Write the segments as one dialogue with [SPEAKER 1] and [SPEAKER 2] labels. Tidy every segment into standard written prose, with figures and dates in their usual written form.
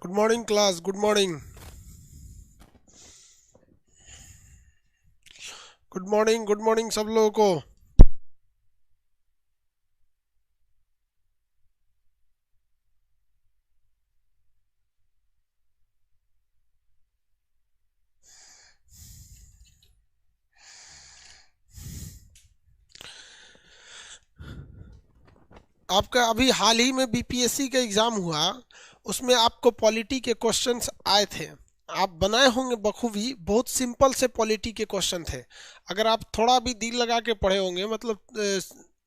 [SPEAKER 1] Good morning class, good morning. Good morning, good morning सब लोगों को। आपका अभी हाल ही में बीपीएससी का एग्ज़ाम हुआ, उसमें आपको पॉलिटी के क्वेश्चंस आए थे। आप बनाए होंगे बखूबी, बहुत सिंपल से पॉलिटी के क्वेश्चन थे। अगर आप थोड़ा भी दिल लगा के पढ़े होंगे, मतलब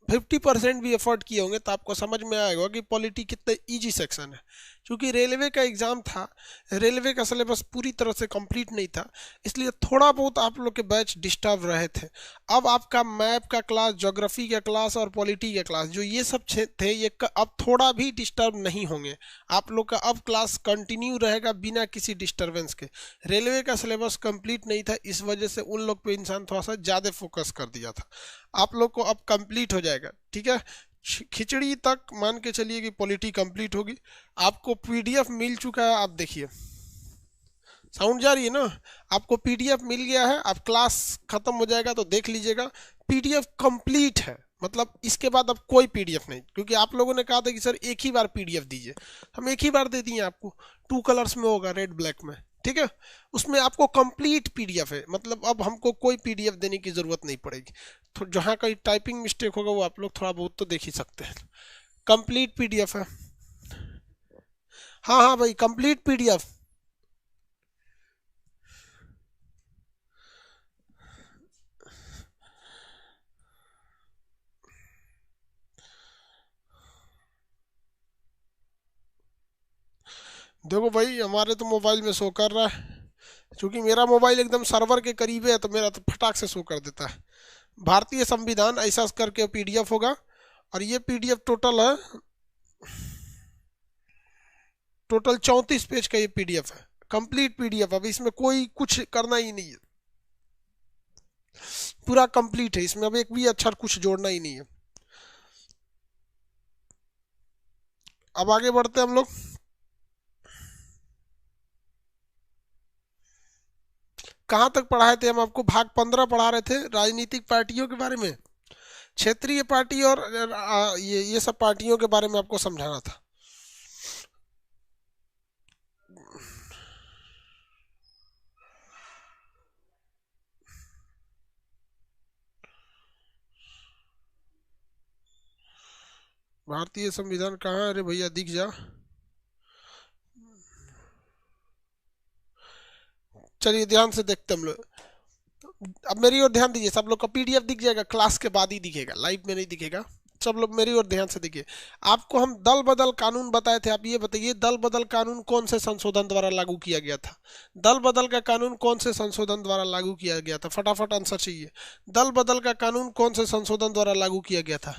[SPEAKER 1] 50% भी एफर्ट किए होंगे, तो आपको समझ में आएगा कि पॉलिटी कितना इजी सेक्शन है। क्योंकि रेलवे का एग्ज़ाम था, रेलवे का सिलेबस पूरी तरह से कंप्लीट नहीं था, इसलिए थोड़ा बहुत आप लोग के बैच डिस्टर्ब रहे थे। अब आपका मैप का क्लास, ज्योग्राफी का क्लास और पॉलिटी का क्लास, जो ये सब थे, अब थोड़ा भी डिस्टर्ब नहीं होंगे। आप लोग का अब क्लास कंटिन्यू रहेगा बिना किसी डिस्टरबेंस के। रेलवे का सिलेबस कंप्लीट नहीं था, इस वजह से उन लोग पे इंसान थोड़ा सा ज़्यादा फोकस कर दिया था। आप लोग को अब कंप्लीट हो जाएगा, ठीक है। खिचड़ी तक मान के चलिए कि पॉलिटी कंप्लीट होगी। आपको पीडीएफ मिल चुका है, आप देखिए, साउंड जा रही है ना। आपको पीडीएफ मिल गया है, आप क्लास खत्म हो जाएगा तो देख लीजिएगा, पीडीएफ कंप्लीट है। मतलब इसके बाद अब कोई पीडीएफ नहीं, क्योंकि आप लोगों ने कहा था कि सर एक ही बार पीडीएफ दीजिए। हम एक ही बार दे दिए आपको, 2 कलर्स में होगा, रेड ब्लैक में, ठीक है। उसमें आपको कंप्लीट पीडीएफ है, मतलब अब हमको कोई पीडीएफ देने की ज़रूरत नहीं पड़ेगी। तो जहाँ कहीं टाइपिंग मिस्टेक होगा वो आप लोग थोड़ा बहुत तो देख ही सकते हैं। कंप्लीट पीडीएफ है। हाँ हाँ भाई, कंप्लीट पीडीएफ। देखो भाई, हमारे तो मोबाइल में शो कर रहा है, क्योंकि मेरा मोबाइल एकदम सर्वर के करीब है, तो मेरा तो फटाक से शो कर देता है। भारतीय संविधान ऐसा करके पीडीएफ होगा, और ये पीडीएफ टोटल है, टोटल 34 पेज का ये पीडीएफ है, कंप्लीट पीडीएफ। अब इसमें कोई कुछ करना ही नहीं है, पूरा कंप्लीट है, इसमें अब एक भी अक्षर कुछ जोड़ना ही नहीं है। अब आगे बढ़ते हैं हम लोग। कहाँ तक पढ़ाए थे हम? आपको भाग 15 पढ़ा रहे थे, राजनीतिक पार्टियों के बारे में, क्षेत्रीय पार्टी और ये सब पार्टियों के बारे में आपको समझाना था। भारतीय संविधान कहाँ है? अरे भैया दिख जा। चलिए ध्यान से देखते हम लोग। अब मेरी ओर ध्यान दीजिए, सब लोग का पीडीएफ दिख जाएगा, क्लास के बाद ही दिखेगा, लाइव में नहीं दिखेगा। सब लोग मेरी ओर ध्यान से देखिए। आपको हम दल बदल कानून बताए थे, आप ये बताइए दल बदल कानून कौन से संशोधन द्वारा लागू किया गया था? दल बदल का कानून कौन से संशोधन द्वारा लागू किया गया था? फटाफट आंसर चाहिए। दल बदल का कानून कौन से संशोधन द्वारा लागू किया गया था?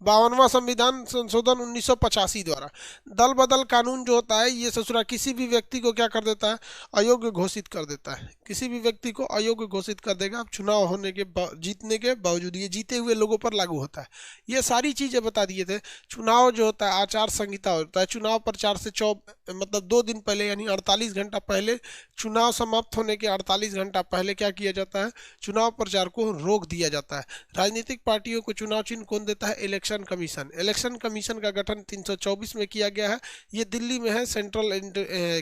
[SPEAKER 1] 52वां संविधान संशोधन 1985 द्वारा। दल बदल कानून जो होता है, ये ससुरा किसी भी व्यक्ति को क्या कर देता है? अयोग्य घोषित कर देता है। किसी भी व्यक्ति को अयोग्य घोषित कर देगा। अब चुनाव होने के जीतने के बावजूद ये जीते हुए लोगों पर लागू होता है। ये सारी चीजें बता दिए थे। चुनाव जो होता है, आचार संहिता होता है, चुनाव प्रचार से मतलब 2 दिन पहले, यानी 48 घंटा पहले, चुनाव समाप्त होने के 48 घंटा पहले क्या किया जाता है? चुनाव प्रचार को रोक दिया जाता है। राजनीतिक पार्टियों को चुनाव चिन्ह कौन देता है? Election commission. इलेक्शन कमीशन का गठन 324 में किया गया है। ये दिल्ली में है, सेंट्रल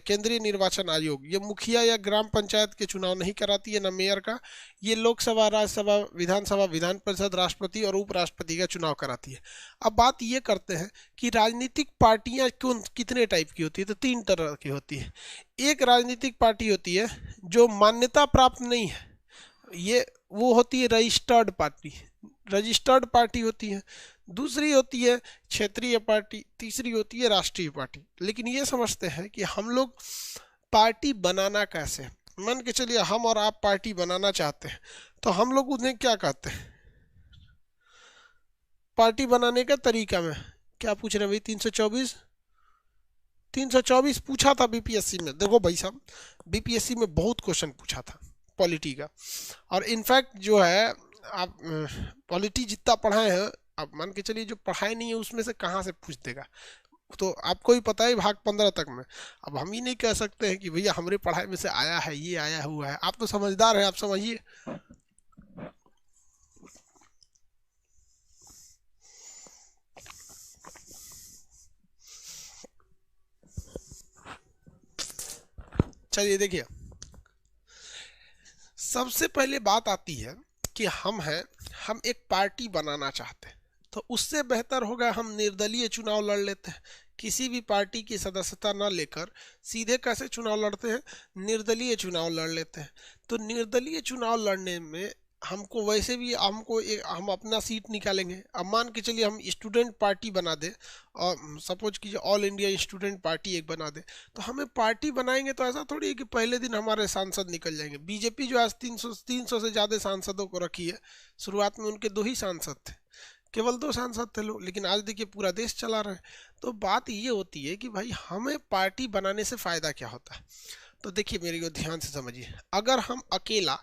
[SPEAKER 1] केंद्रीय निर्वाचन आयोग। ये मुखिया या ग्राम पंचायत के चुनाव नहीं कराती है, ना मेयर का। ये लोकसभा, राज्यसभा, विधानसभा, विधान परिषद, राष्ट्रपति और उपराष्ट्रपति का चुनाव कराती है। अब बात ये करते हैं कि राजनीतिक पार्टियां कितने टाइप की होती है? तो 3 तरह की होती है। एक राजनीतिक पार्टी होती है जो मान्यता प्राप्त नहीं है, ये वो होती है रजिस्टर्ड पार्टी, रजिस्टर्ड पार्टी होती है। दूसरी होती है क्षेत्रीय पार्टी, तीसरी होती है राष्ट्रीय पार्टी। लेकिन ये समझते हैं कि हम लोग पार्टी बनाना कैसे? मान के चलिए हम और आप पार्टी बनाना चाहते हैं, तो हम लोग उन्हें क्या कहते हैं? पार्टी बनाने का तरीका में क्या पूछ रहे हैं भाई? 324, 324 पूछा था बीपीएससी में। देखो भाई साहब, बीपीएससी में बहुत क्वेश्चन पूछा था, पॉलिटी का। और इनफैक्ट जो है आप पॉलिटी जितना पढ़ाए हैं, आप मान के चलिए जो पढ़ाई नहीं है उसमें से कहाँ से पूछ देगा, तो आपको ही पता है भाग 15 तक में। अब हम ही नहीं कह सकते हैं कि भैया हमारे पढ़ाई में से आया है, ये आया हुआ है। आप तो समझदार हैं, आप समझिए। चलिए देखिए, सबसे पहले बात आती है कि हम एक पार्टी बनाना चाहते हैं, तो उससे बेहतर होगा हम निर्दलीय चुनाव लड़ लेते हैं। किसी भी पार्टी की सदस्यता न लेकर सीधे कैसे चुनाव लड़ते हैं, निर्दलीय चुनाव लड़ लेते हैं। तो निर्दलीय चुनाव लड़ने में हमको वैसे भी हम अपना सीट निकालेंगे। अब मान के चलिए हम स्टूडेंट पार्टी बना दे, और सपोज कीजिए ऑल इंडिया स्टूडेंट पार्टी एक बना दे, तो हमें पार्टी बनाएंगे तो ऐसा थोड़ी है कि पहले दिन हमारे सांसद निकल जाएंगे। बीजेपी जो आज 300 से ज़्यादा सांसदों को रखी है, शुरुआत में उनके 2 ही सांसद थे, केवल 2 सांसद थे लोग, लेकिन आज देखिए पूरा देश चला रहे हैं। तो बात ये होती है कि भाई हमें पार्टी बनाने से फ़ायदा क्या होता है। तो देखिए मेरी को ध्यान से समझिए, अगर हम अकेला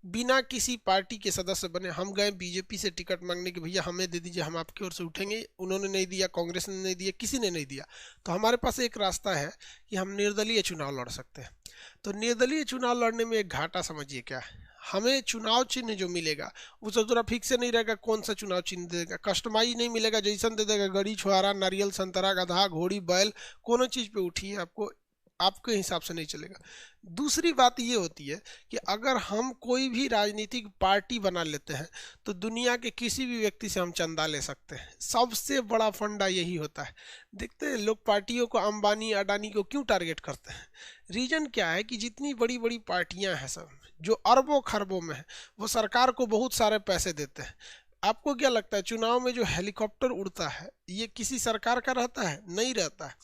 [SPEAKER 1] बिना किसी पार्टी के सदस्य बने हम गए बीजेपी से टिकट मांगने के, भैया हमें दे दीजिए, हम आपकी ओर से उठेंगे, उन्होंने नहीं दिया, कांग्रेस ने नहीं दिया, किसी ने नहीं दिया, तो हमारे पास एक रास्ता है कि हम निर्दलीय चुनाव लड़ सकते हैं। तो निर्दलीय चुनाव लड़ने में एक घाटा समझिए क्या है, हमें चुनाव चिन्ह जो मिलेगा वो सब जरा फिक्स नहीं रहेगा। कौन सा चुनाव चिन्ह देगा, कस्टमाइज नहीं मिलेगा, जैसन दे देगा, गड़ी छुआरा नारियल संतरा गधा घोड़ी बैल, कोनो चीज़ पे उठी है आपको, आपके हिसाब से नहीं चलेगा। दूसरी बात ये होती है कि अगर हम कोई भी राजनीतिक पार्टी बना लेते हैं तो दुनिया के किसी भी व्यक्ति से हम चंदा ले सकते हैं। सबसे बड़ा फंडा यही होता है। देखते हैं लोग पार्टियों को, अंबानी अडानी को क्यों टारगेट करते हैं, रीजन क्या है कि जितनी बड़ी बड़ी पार्टियां हैं सब जो अरबों खरबों में है, वो सरकार को बहुत सारे पैसे देते हैं। आपको क्या लगता है चुनाव में जो हेलीकॉप्टर उड़ता है ये किसी सरकार का रहता है? नहीं रहता है।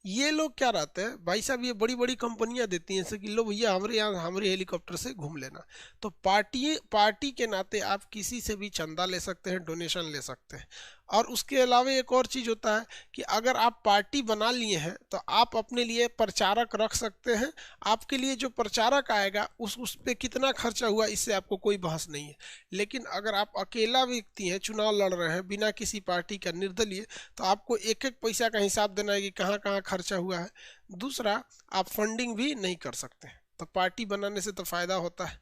[SPEAKER 1] ये लोग क्या रहते हैं भाई साहब, ये बड़ी बड़ी कंपनियां देती हैं, जैसे कि लो भैया हमारे यहाँ हमारे हेलीकॉप्टर से घूम लेना। तो पार्टी के नाते आप किसी से भी चंदा ले सकते हैं, डोनेशन ले सकते हैं। और उसके अलावा एक और चीज़ होता है कि अगर आप पार्टी बना लिए हैं तो आप अपने लिए प्रचारक रख सकते हैं। आपके लिए जो प्रचारक आएगा उस पे कितना खर्चा हुआ इससे आपको कोई बहस नहीं है। लेकिन अगर आप अकेला व्यक्ति हैं, चुनाव लड़ रहे हैं बिना किसी पार्टी का, निर्दलीय, तो आपको एक एक पैसा का हिसाब देना है कि कहाँ कहाँ खर्चा हुआ है। दूसरा, आप फंडिंग भी नहीं कर सकते। तो पार्टी बनाने से तो फ़ायदा होता है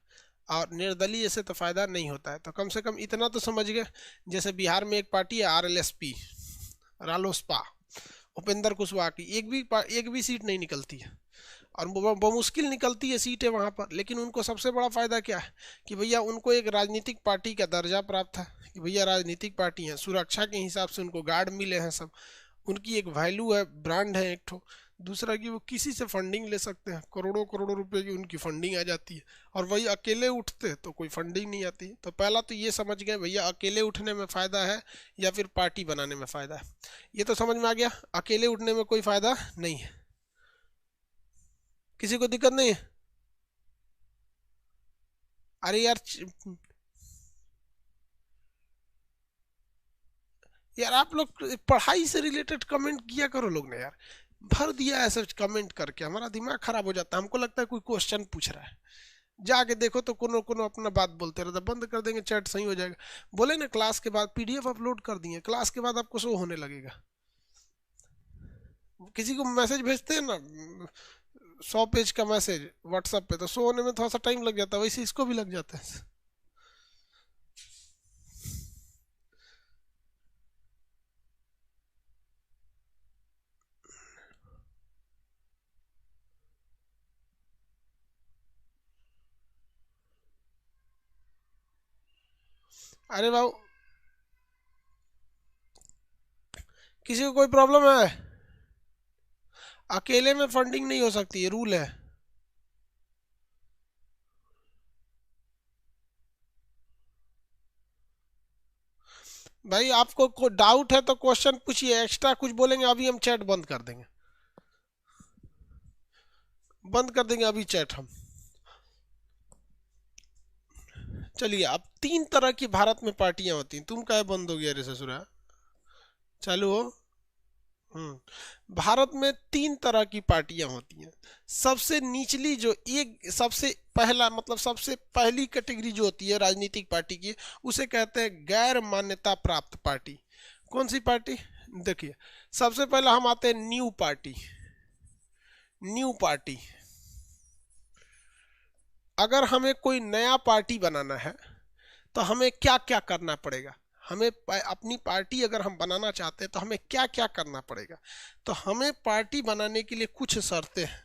[SPEAKER 1] और निर्दलीय से तो फ़ायदा नहीं होता है। तो कम से कम इतना तो समझ गए। जैसे बिहार में एक पार्टी है आरएलएसपी, रालोसपा, उपेंद्र कुशवाहा की, एक भी सीट नहीं निकलती है और बमुश्किल निकलती है सीटें वहाँ पर। लेकिन उनको सबसे बड़ा फ़ायदा क्या है कि भैया उनको एक राजनीतिक पार्टी का दर्जा प्राप्त है कि भैया राजनीतिक पार्टी हैं, सुरक्षा के हिसाब से उनको गार्ड मिले हैं सब, उनकी एक वैल्यू है, ब्रांड है एक ठो। दूसरा कि वो किसी से फंडिंग ले सकते हैं, करोड़ों करोड़ों रुपए की उनकी फंडिंग आ जाती है। और वही अकेले उठते तो कोई फंडिंग नहीं आती। तो पहला तो ये समझ गए भैया अकेले उठने में फ़ायदा है या फिर पार्टी बनाने में फ़ायदा है। ये तो समझ में आ गया, अकेले उठने में कोई फ़ायदा नहीं है। किसी को दिक्कत नहीं है? अरे यार यार आप लोग पढ़ाई से रिलेटेड कमेंट किया करो लोग ने यार, भर दिया ऐसे कमेंट करके हमारा दिमाग खराब हो जाता है। हमको लगता है कोई क्वेश्चन पूछ रहा है, जाके देखो तो कोनो कोनो अपना बात बोलते रहता। बंद कर देंगे चैट, सही हो जाएगा। बोले ना क्लास के बाद पीडीएफ अपलोड कर दिए, क्लास के बाद आपको शो होने लगेगा। किसी को मैसेज भेजते हैं ना 100 पेज का मैसेज व्हाट्सएप पे, तो शो होने में थोड़ा सा टाइम लग जाता है, वैसे इसको भी लग जाता है। अरे बाबू, किसी को कोई प्रॉब्लम है? अकेले में फंडिंग नहीं हो सकती, ये रूल है। भाई आपको कोई डाउट है तो क्वेश्चन पूछिए, एक्स्ट्रा कुछ बोलेंगे अभी हम चैट बंद कर देंगे, बंद कर देंगे अभी चैट हम। चलिए, अब 3 तरह की भारत में पार्टियां होती हैं। तुम क्या बंद हो गया रे ससुरा, चालू हो? भारत में 3 तरह की पार्टियां होती हैं। सबसे निचली जो एक सबसे पहला मतलब सबसे पहली कैटेगरी जो होती है राजनीतिक पार्टी की, उसे कहते हैं गैर मान्यता प्राप्त पार्टी। कौन सी पार्टी? देखिए, सबसे पहला हम आते हैं न्यू पार्टी। न्यू पार्टी, अगर हमें कोई नया पार्टी बनाना है तो हमें क्या क्या करना पड़ेगा? हमें अपनी पार्टी अगर हम बनाना चाहते हैं तो हमें क्या क्या करना पड़ेगा? तो हमें पार्टी बनाने के लिए कुछ शर्तें हैं।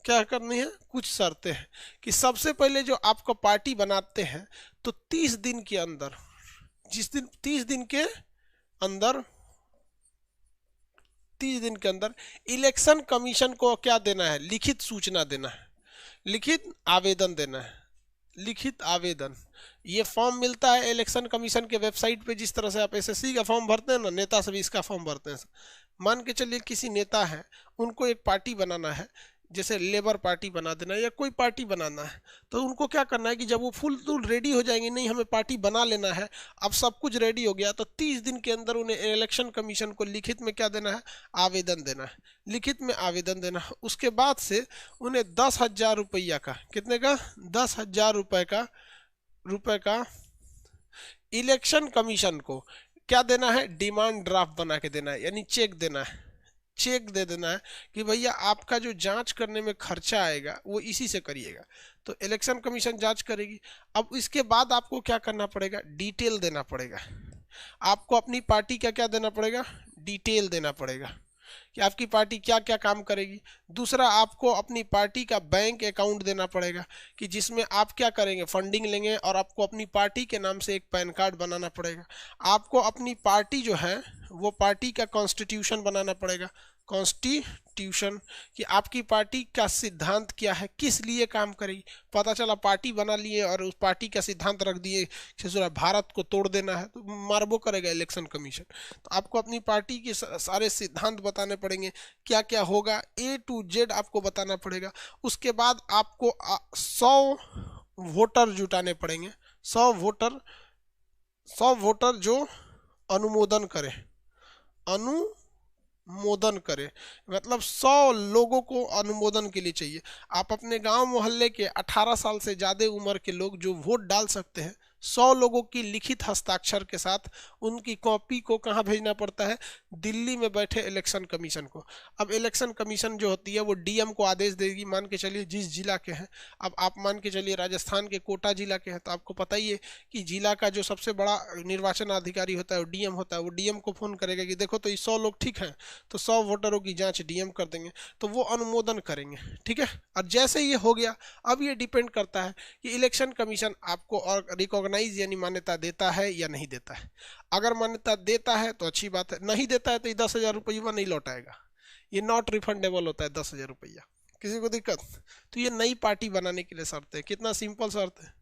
[SPEAKER 1] क्या करनी है? कुछ शर्तें हैं कि सबसे पहले जो आपको पार्टी बनाते हैं तो 30 दिन के अंदर, जिस दिन 30 दिन के अंदर 30 दिन के अंदर इलेक्शन कमीशन को क्या देना है? लिखित सूचना देना है, लिखित आवेदन देना है। लिखित आवेदन, ये फॉर्म मिलता है इलेक्शन कमीशन के वेबसाइट पे। जिस तरह से आप एसएससी का फॉर्म भरते हैं ना, नेता सभी इसका फॉर्म भरते हैं। मान के चलिए किसी नेता है, उनको एक पार्टी बनाना है, जैसे लेबर पार्टी बना देना है या कोई पार्टी बनाना है, तो उनको क्या करना है कि जब वो फुल रेडी हो जाएंगे, नहीं हमें पार्टी बना लेना है, अब सब कुछ रेडी हो गया, तो 30 दिन के अंदर उन्हें इलेक्शन कमीशन को लिखित में क्या देना है? आवेदन देना है। लिखित में आवेदन देना है। उसके बाद से उन्हें 10,000 रुपया का, कितने का? 10,000 रुपए का इलेक्शन कमीशन को क्या देना है? डिमांड ड्राफ्ट बना के देना है, यानी चेक देना है। चेक दे देना है कि भैया आपका जो जांच करने में खर्चा आएगा वो इसी से करिएगा। तो इलेक्शन कमीशन जांच करेगी। अब इसके बाद आपको क्या करना पड़ेगा? डिटेल देना पड़ेगा। आपको अपनी पार्टी का क्या देना पड़ेगा? डिटेल देना पड़ेगा कि आपकी पार्टी क्या क्या काम करेगी। दूसरा, आपको अपनी पार्टी का बैंक अकाउंट देना पड़ेगा कि जिसमें आप क्या करेंगे? फंडिंग लेंगे। और आपको अपनी पार्टी के नाम से एक पैन कार्ड बनाना पड़ेगा। आपको अपनी पार्टी जो है वो पार्टी का कॉन्स्टिट्यूशन बनाना पड़ेगा। कॉन्स्टिट्यूशन कि आपकी पार्टी का सिद्धांत क्या है, किस लिए काम करेगी। पता चला पार्टी बना लिए और उस पार्टी का सिद्धांत रख दिए कि भारत को तोड़ देना है, तो मारबो करेगा इलेक्शन कमीशन। तो आपको अपनी पार्टी के सारे सिद्धांत बताने पड़ेंगे, क्या क्या होगा, A to Z आपको बताना पड़ेगा। उसके बाद आपको 100 वोटर जुटाने पड़ेंगे। 100 वोटर जो अनुमोदन करें, अनुमोदन करे, मतलब 100 लोगों को अनुमोदन के लिए चाहिए। आप अपने गांव मोहल्ले के 18 साल से ज़्यादा उम्र के लोग जो वोट डाल सकते हैं, 100 लोगों की लिखित हस्ताक्षर के साथ उनकी कॉपी को कहाँ भेजना पड़ता है? दिल्ली में बैठे इलेक्शन कमीशन को। अब इलेक्शन कमीशन जो होती है वो डीएम को आदेश देगी। मान के चलिए जिस जिला के हैं, अब आप मान के चलिए राजस्थान के कोटा जिला के हैं, तो आपको पता ही है कि जिला का जो सबसे बड़ा निर्वाचन अधिकारी होता है वो डीएम होता है। वो डीएम को फ़ोन करेगा कि देखो तो ये 100 लोग ठीक हैं, तो 100 वोटरों की जाँच डीएम कर देंगे, तो वो अनुमोदन करेंगे। ठीक है। और जैसे ये हो गया, अब ये डिपेंड करता है कि इलेक्शन कमीशन आपको और रिकॉग्नाइज यानी मान्यता देता है या नहीं देता है। अगर मान्यता देता है तो अच्छी बात है, नहीं देता है तो 10,000 रुपया नहीं लौटाएगा। ये नॉट रिफंडेबल होता है 10,000 रुपया। किसी को दिक्कत? तो ये नई पार्टी बनाने के लिए शर्त है। कितना सिंपल शर्त है,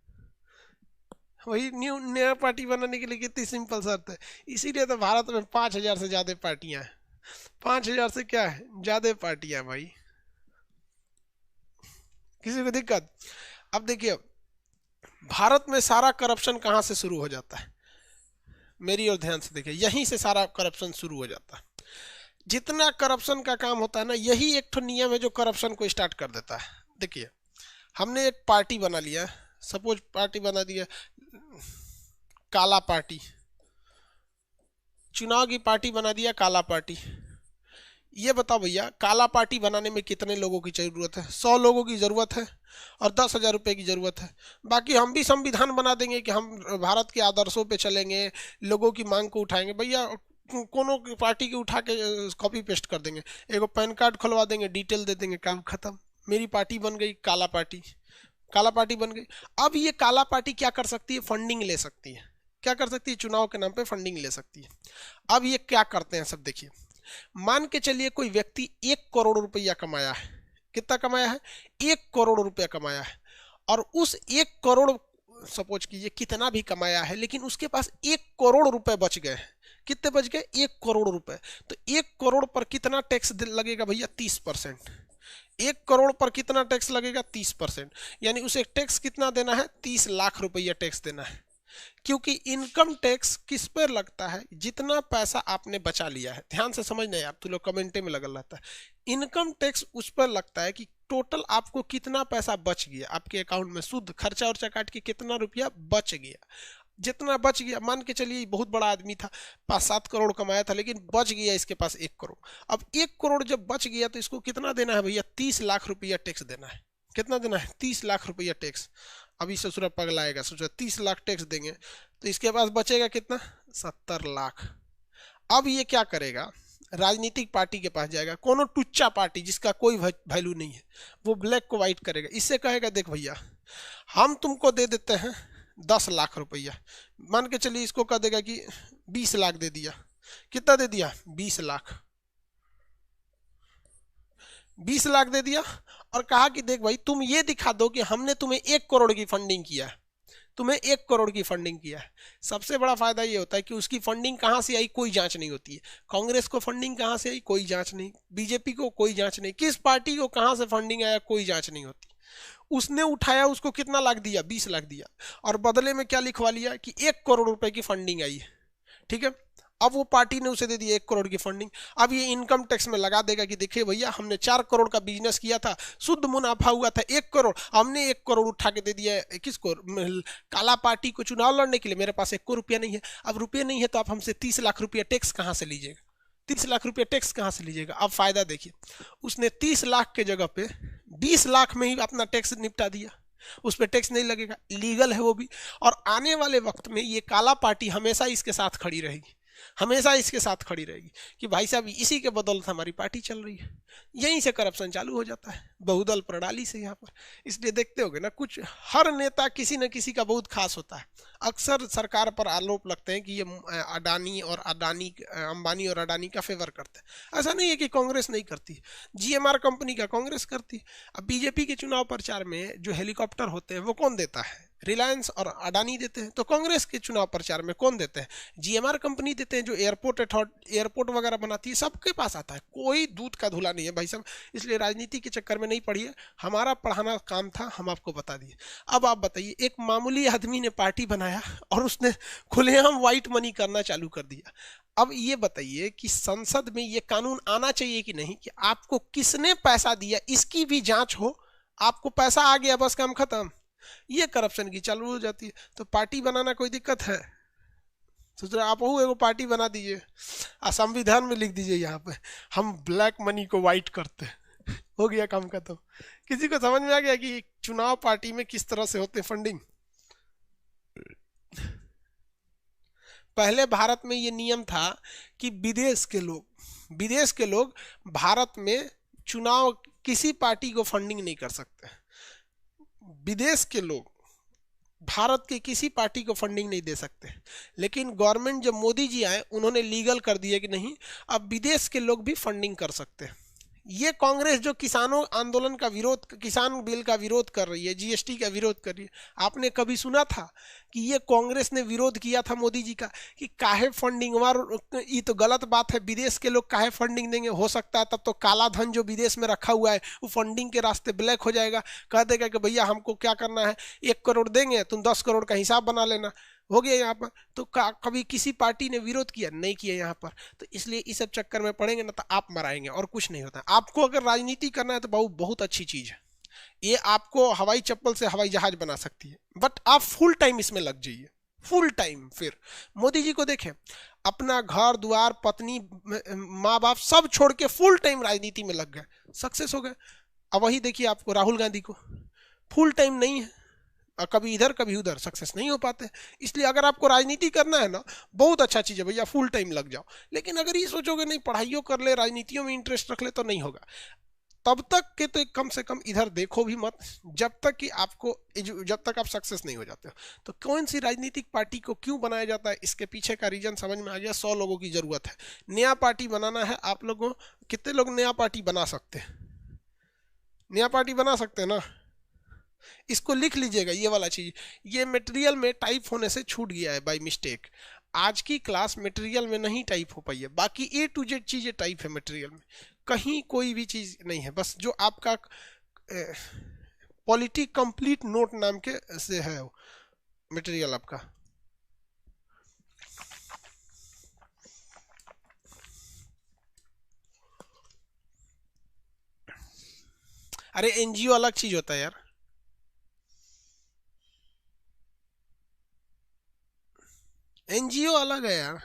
[SPEAKER 1] वही नया पार्टी बनाने के लिए कितनी सिंपल शर्त है। इसीलिए तो भारत में 5,000 से ज्यादा पार्टियां हैं। 5,000 से क्या है? ज्यादा पार्टियां भाई। किसी को दिक्कत? अब देखिए, भारत में सारा करप्शन कहाँ से शुरू हो जाता है? मेरी ओर ध्यान से देखिए, यहीं से सारा करप्शन शुरू हो जाता है। जितना करप्शन का काम होता है ना, यही एक तो नियम है जो करप्शन को स्टार्ट कर देता है। देखिए, हमने एक पार्टी बना लिया, सपोज पार्टी बना दिया काला पार्टी, चुनाव की पार्टी बना दिया काला पार्टी। ये बताओ भैया, काला पार्टी बनाने में कितने लोगों की जरूरत है? 100 लोगों की जरूरत है और 10,000 रुपये की जरूरत है। बाकी हम भी संविधान बना देंगे कि हम भारत के आदर्शों पे चलेंगे, लोगों की मांग को उठाएंगे। भैया कोनो पार्टी की उठा के कॉपी पेस्ट कर देंगे, एगो पैन कार्ड खुलवा देंगे, डिटेल दे देंगे, काम खत्म। मेरी पार्टी बन गई काला पार्टी। काला पार्टी बन गई। अब ये काला पार्टी क्या कर सकती है? फंडिंग ले सकती है। क्या कर सकती है? चुनाव के नाम पे फंडिंग ले सकती है। अब ये क्या करते हैं सब देखिए। मान के चलिए कोई व्यक्ति 1 करोड़ रुपया कमाया है। कितना कमाया है? 1 करोड़ रुपया कमाया है। और उस 1 करोड़, सपोज कीजिए कितना भी कमाया है, लेकिन उसके पास 1 करोड़ रुपए बच गए। कितने बच गए? 1 करोड़ रुपए। तो 1 करोड़ पर कितना टैक्स लगेगा भैया? 30%। 1 करोड़ पर कितना टैक्स लगेगा? 30%। यानी उसे टैक्स कितना देना है? 30 लाख रुपया टैक्स देना है। क्योंकि इनकम टैक्स किस पर लगता है, जितना पैसा आपने बचा लिया है। ध्यान से समझना यार, तू लोग कमेंटे में लगल रहता है। इनकम टैक्स उस पर लगता है कि टोटल आपको कितना पैसा बच गया, आपके अकाउंट में शुद्ध खर्चा उर्चा काट के कितना रुपया बच गया। जितना बच गया, मान के चलिए बहुत बड़ा आदमी था, 5-7 करोड़ कमाया था, लेकिन बच गया इसके पास 1 करोड़। अब 1 करोड़ जब बच गया तो इसको कितना देना है भैया, 30 लाख रुपया टैक्स देना है। कितना देना है, 30 लाख रुपया टैक्स। अभी ससुरा पगलाएगा, सोचा 30 लाख टैक्स देंगे तो इसके पास बचेगा कितना, 70 लाख। अब ये क्या करेगा, राजनीतिक पार्टी के पास जाएगा, कोनो टुच्चा पार्टी जिसका कोई वैल्यू नहीं है, वो ब्लैक को व्हाइट करेगा। इससे कहेगा देख भैया हम तुमको दे देते हैं 10 लाख रुपया, मान के चलिए इसको कह देगा कि 20 लाख दे दिया। कितना दे दिया, 20 लाख। 20 लाख दे दिया और कहा कि देख भाई तुम ये दिखा दो कि हमने तुम्हें 1 करोड़ की फंडिंग किया है, तुम्हें 1 करोड़ की फंडिंग किया है। सबसे बड़ा फायदा ये होता है कि उसकी फंडिंग कहाँ से आई कोई जांच नहीं होती है। कांग्रेस को फंडिंग कहाँ से आई कोई जांच नहीं, बीजेपी को कोई जांच नहीं, किस पार्टी को कहाँ से फंडिंग आया कोई जांच नहीं होती। उसने उठाया, उसको कितना लाख दिया, 20 लाख दिया, और बदले में क्या लिखवा लिया कि 1 करोड़ रुपए की फंडिंग आई है। ठीक है, अब वो पार्टी ने उसे दे दी 1 करोड़ की फंडिंग। अब ये इनकम टैक्स में लगा देगा कि देखिए भैया हमने 4 करोड़ का बिजनेस किया था, शुद्ध मुनाफा हुआ था 1 करोड़, हमने 1 करोड़ उठा के दे दिया किसको, काला पार्टी को चुनाव लड़ने के लिए। मेरे पास 1 करोड़ रुपया नहीं है। अब रुपये नहीं है तो आप हमसे 30 लाख रुपया टैक्स कहाँ से लीजिएगा, 30 लाख रुपया टैक्स कहाँ से लीजिएगा। अब फायदा देखिए, उसने 30 लाख के जगह पे 20 लाख में ही अपना टैक्स निपटा दिया, उस पर टैक्स नहीं लगेगा, लीगल है वो भी। और आने वाले वक्त में ये काला पार्टी हमेशा इसके साथ खड़ी रहेगी, हमेशा इसके साथ खड़ी रहेगी कि भाई साहब इसी के बदौलत हमारी पार्टी चल रही है। यहीं से करप्शन चालू हो जाता है, बहुदल प्रणाली से यहाँ पर। इसलिए देखते होगे ना, कुछ हर नेता किसी न किसी का बहुत खास होता है। अक्सर सरकार पर आरोप लगते हैं कि ये अंबानी और अडानी का फेवर करते हैं। ऐसा नहीं है कि कांग्रेस नहीं करती, GMR कंपनी का कांग्रेस करती। अब बीजेपी के चुनाव प्रचार में जो हेलीकॉप्टर होते हैं वो कौन देता है, रिलायंस और अडानी देते हैं। तो कांग्रेस के चुनाव प्रचार में कौन देते हैं, GMR कंपनी देते हैं, जो एयरपोर्ट वगैरह बनाती है। सबके पास आता है, कोई दूध का धुला नहीं है भाई साहब। इसलिए राजनीति के चक्कर में नहीं पड़िए, हमारा पढ़ाना काम था, हम आपको बता दिए। अब आप बताइए, एक मामूली आदमी ने पार्टी बनाया और उसने खुलेआम व्हाइट मनी करना चालू कर दिया। अब ये बताइए कि संसद में ये कानून आना चाहिए कि नहीं, कि आपको किसने पैसा दिया इसकी भी जांच हो। आपको पैसा आ गया बस काम खत्म, ये करप्शन की चालू हो जाती है। तो पार्टी बनाना कोई दिक्कत है, सोच रहे आप एगो पार्टी बना दीजिए, संविधान में लिख दीजिए यहाँ पे हम ब्लैक मनी को व्हाइट करते हैं, हो गया काम खत्म। किसी को समझ में आ गया कि चुनाव पार्टी में किस तरह से होते फंडिंग। पहले भारत में ये नियम था कि विदेश के लोग भारत में चुनाव किसी पार्टी को फंडिंग नहीं कर सकते। विदेश के लोग भारत के किसी पार्टी को फंडिंग नहीं दे सकते। लेकिन गवर्नमेंट जब मोदी जी आए, उन्होंने लीगल कर दिया कि नहीं, अब विदेश के लोग भी फंडिंग कर सकते हैं। ये कांग्रेस जो किसानों आंदोलन का विरोध, किसान बिल का विरोध कर रही है, GST का विरोध कर रही है, आपने कभी सुना था कि ये कांग्रेस ने विरोध किया था मोदी जी का कि काहे फंडिंग, ये तो गलत बात है, विदेश के लोग काहे फंडिंग देंगे, हो सकता है तब तो काला धन जो विदेश में रखा हुआ है वो फंडिंग के रास्ते ब्लैक हो जाएगा। कह देगा कि भैया हमको क्या करना है, 1 करोड़ देंगे, तुम 10 करोड़ का हिसाब बना लेना, हो गया यहाँ पर। तो कभी किसी पार्टी ने विरोध किया नहीं किया यहाँ पर। तो इसलिए इस सब चक्कर में पड़ेंगे ना तो आप मराएंगे और कुछ नहीं होता। आपको अगर राजनीति करना है तो बहुत अच्छी चीज है, ये आपको हवाई चप्पल से हवाई जहाज बना सकती है, बट आप फुल टाइम इसमें लग जाइए, फुल टाइम। फिर मोदी जी को देखें, अपना घर द्वार पत्नी माँ बाप सब छोड़ के फुल टाइम राजनीति में लग गए, सक्सेस हो गए। अब वही देखिए आपको राहुल गांधी को, फुल टाइम नहीं है, कभी इधर कभी उधर, सक्सेस नहीं हो पाते। इसलिए अगर आपको राजनीति करना है ना, बहुत अच्छा चीज़ है भैया, फुल टाइम लग जाओ। लेकिन अगर ये सोचोगे नहीं पढ़ाइयों कर ले, राजनीतियों में इंटरेस्ट रख ले, तो नहीं होगा। तब तक के तो कम से कम इधर देखो भी मत, जब तक आप सक्सेस नहीं हो जाते हो। तो कौन सी राजनीतिक पार्टी को क्यों बनाया जाता है, इसके पीछे का रीजन समझ में आ गया। 100 लोगों की जरूरत है, नया पार्टी बनाना है। आप लोगों कितने लोग नया पार्टी बना सकते हैं, नया पार्टी बना सकते हैं ना, इसको लिख लीजिएगा। ये वाला चीज, ये मटेरियल में टाइप होने से छूट गया है बाय मिस्टेक। आज की क्लास मटेरियल में नहीं टाइप हो पाई है, बाकी A to Z चीजें टाइप है मटेरियल में, कहीं कोई भी चीज नहीं है। बस जो आपका पॉलिटी कंप्लीट नोट नाम के से है मटेरियल आपका, अरे एनजीओ अलग चीज होता है यार। एनजीओ अलग है यार।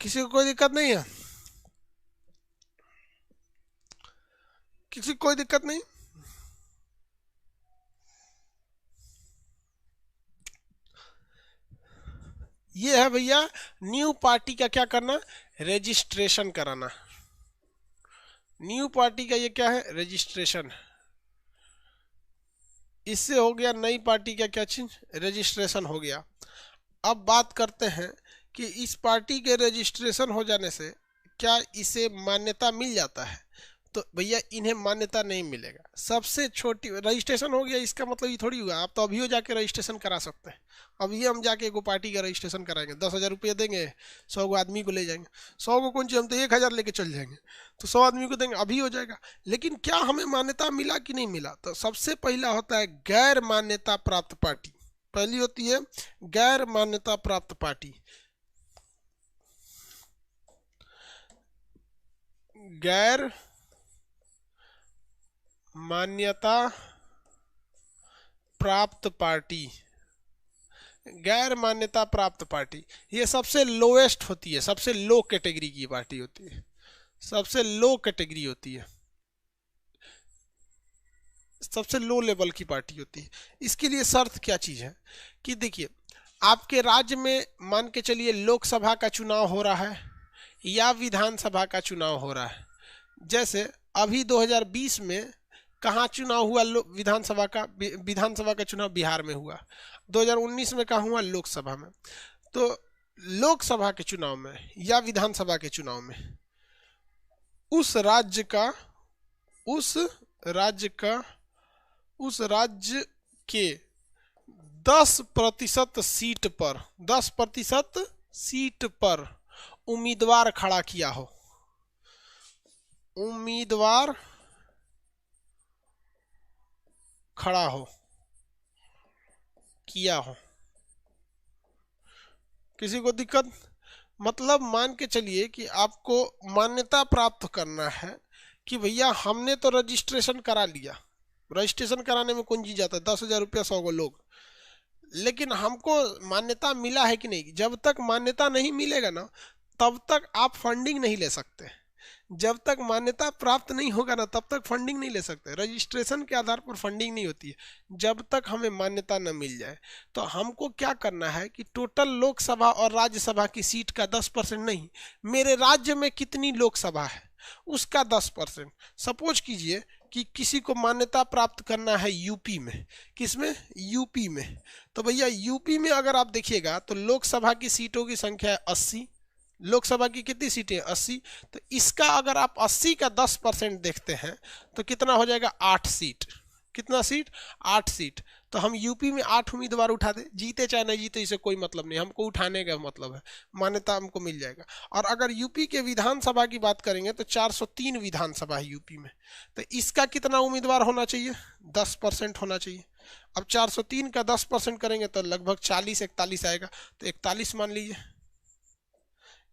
[SPEAKER 1] किसी को कोई दिक्कत नहीं है? किसी को कोई दिक्कत नहीं? ये है भैया, न्यू पार्टी का क्या करना, रजिस्ट्रेशन कराना। न्यू पार्टी का ये क्या है, रजिस्ट्रेशन। इससे हो गया नई पार्टी का क्या चीज, रजिस्ट्रेशन हो गया। अब बात करते हैं कि इस पार्टी के रजिस्ट्रेशन हो जाने से क्या इसे मान्यता मिल जाता है? तो भैया इन्हें मान्यता नहीं मिलेगा। सबसे छोटी रजिस्ट्रेशन हो गया, इसका मतलब ये थोड़ी हुआ आप तो अभी हो जाके रजिस्ट्रेशन करा सकते हैं। अभी हम जाके एगो पार्टी का रजिस्ट्रेशन कराएंगे, 10,000 रुपये देंगे, 100 गो आदमी को ले जाएंगे। 100 को कौन चाहिए, हम तो 1,000 लेके चल जाएंगे, तो 100 आदमी को देंगे, अभी हो जाएगा। लेकिन क्या हमें मान्यता मिला कि नहीं मिला? तो सबसे पहला होता है गैर मान्यता प्राप्त पार्टी। पहली होती है गैर मान्यता प्राप्त पार्टी। गैर मान्यता प्राप्त पार्टी। गैर मान्यता प्राप्त पार्टी ये सबसे लोएस्ट होती है, सबसे लो कैटेगरी की पार्टी होती है, सबसे लो कैटेगरी होती है, सबसे लो लेवल की पार्टी होती है। इसके लिए शर्त क्या चीज है कि देखिए, आपके राज्य में मान के चलिए लोकसभा का चुनाव हो रहा है या विधानसभा का चुनाव हो रहा है। जैसे अभी 2020 में कहाँ चुनाव हुआ, विधानसभा का, विधानसभा का चुनाव बिहार में हुआ। 2019 में कहाँ हुआ, लोकसभा में। तो लोकसभा के चुनाव में या विधानसभा के चुनाव में उस राज्य का उस राज्य का उस राज्य के 10% सीट पर 10% सीट पर उम्मीदवार खड़ा किया हो, उम्मीदवार खड़ा हो किया हो। किसी को दिक्कत? मतलब मान के चलिए कि आपको मान्यता प्राप्त करना है कि भैया हमने तो रजिस्ट्रेशन करा लिया, रजिस्ट्रेशन कराने में कौन जी जाता है, 10,000 रुपया 100 को लोग, लेकिन हमको मान्यता मिला है कि नहीं? जब तक मान्यता नहीं मिलेगा ना, तब तक आप फंडिंग नहीं ले सकते। जब तक मान्यता प्राप्त नहीं होगा ना, तब तक फंडिंग नहीं ले सकते। रजिस्ट्रेशन के आधार पर फंडिंग नहीं होती है जब तक हमें मान्यता न मिल जाए। तो हमको क्या करना है कि टोटल लोकसभा और राज्यसभा की सीट का 10% नहीं, मेरे राज्य में कितनी लोकसभा है उसका 10%। सपोज कीजिए कि किसी को मान्यता प्राप्त करना है यूपी में, किसमें, यूपी में। तो भैया यूपी में अगर आप देखिएगा तो लोकसभा की सीटों की संख्या है 80। लोकसभा की कितनी सीटें, 80। तो इसका अगर आप 80 का 10% देखते हैं तो कितना हो जाएगा, 8 सीट। कितना सीट, 8 सीट। तो हम यूपी में 8 उम्मीदवार उठा दे, जीते चाहे नहीं जीते इसे कोई मतलब नहीं, हमको उठाने का मतलब है, मान्यता हमको मिल जाएगा। और अगर यूपी के विधानसभा की बात करेंगे तो 403 विधानसभा है यूपी में। तो इसका कितना उम्मीदवार होना चाहिए, 10% होना चाहिए। अब 403 का 10% करेंगे तो लगभग 40-41 आएगा। तो 41 मान लीजिए,